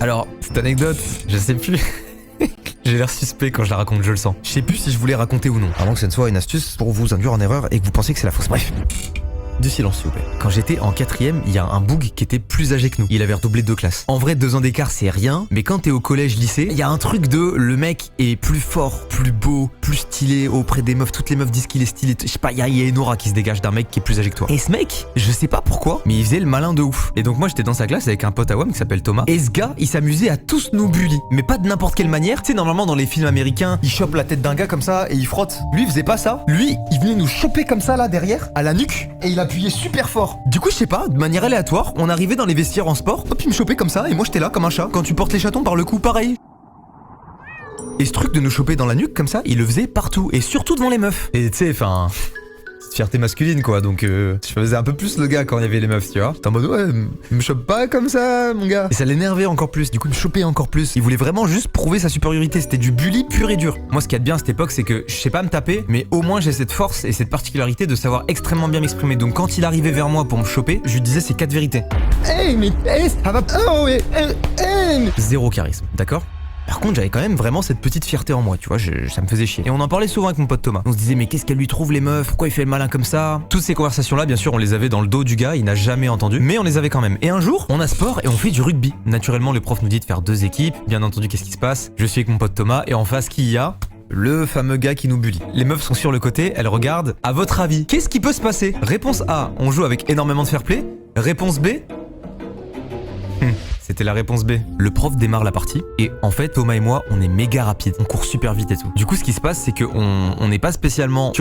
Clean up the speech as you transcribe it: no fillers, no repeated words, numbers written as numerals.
Alors, cette anecdote, je sais plus. J'ai l'air suspect quand je la raconte, je le sens. Je sais plus si je voulais raconter ou non. Avant que ce ne soit une astuce pour vous induire en erreur et que vous pensiez que c'est la fausse. Bref. Du silence, s'il vous plaît. Quand j'étais en 4ème, il y a un boug qui était plus âgé que nous. Il avait redoublé 2 classes. En vrai, 2 ans d'écart, c'est rien. Mais quand t'es au collège, lycée, il y a un truc de le mec est plus fort, plus beau, plus stylé auprès des meufs. Toutes les meufs disent qu'il est stylé. Je sais pas, il y a une aura qui se dégage d'un mec qui est plus âgé que toi. Et ce mec, je sais pas pourquoi, mais il faisait le malin de ouf. Et donc moi, j'étais dans sa classe avec un pote à WAM qui s'appelle Thomas. Et ce gars, il s'amusait à tous nous bully. Mais pas de n'importe quelle manière. Tu sais, normalement, dans les films américains, il chope la tête d'un gars comme ça et il frotte. Lui, il faisait pas ça. Lui, il venait nous choper comme ça là derrière, à la nuque, et il appuyait super fort. Du coup, je sais pas, de manière aléatoire, on arrivait dans les vestiaires en sport, hop, il me chopait comme ça, et moi j'étais là comme un chat. Quand tu portes les chatons par le cou, pareil. Et ce truc de nous choper dans la nuque comme ça, il le faisait partout, et surtout devant les meufs. Et tu sais, enfin... fierté masculine quoi, donc je faisais un peu plus le gars quand il y avait les meufs, tu vois. J'étais en mode ouais, me chope pas comme ça mon gars. Et ça l'énervait encore plus, du coup il me chopait encore plus. Il voulait vraiment juste prouver sa supériorité, c'était du bully pur et dur. Moi ce qu'il y a de bien à cette époque c'est que je sais pas me taper, mais au moins j'ai cette force et cette particularité de savoir extrêmement bien m'exprimer. Donc quand il arrivait vers moi pour me choper, je lui disais ces 4 vérités. Hey mais hey, ça va. Oh ouais, zéro charisme, d'accord? Par contre, j'avais quand même vraiment cette petite fierté en moi, tu vois, ça me faisait chier. Et on en parlait souvent avec mon pote Thomas. On se disait, mais qu'est-ce qu'elle lui trouve les meufs? Pourquoi il fait le malin comme ça? Toutes ces conversations-là, bien sûr, on les avait dans le dos du gars, il n'a jamais entendu, mais on les avait quand même. Et un jour, on a sport et on fait du rugby. Naturellement, le prof nous dit de faire 2 équipes. Bien entendu, qu'est-ce qui se passe? Je suis avec mon pote Thomas et en face, qui y a? Le fameux gars qui nous bully. Les meufs sont sur le côté, elles regardent. À votre avis, qu'est-ce qui peut se passer? Réponse A, on joue avec énormément de fair play. Réponse B, c'était la réponse B. Le prof démarre la partie et en fait Thomas et moi on est méga rapides, on court super vite et tout. Du coup ce qui se passe c'est que on n'est pas spécialement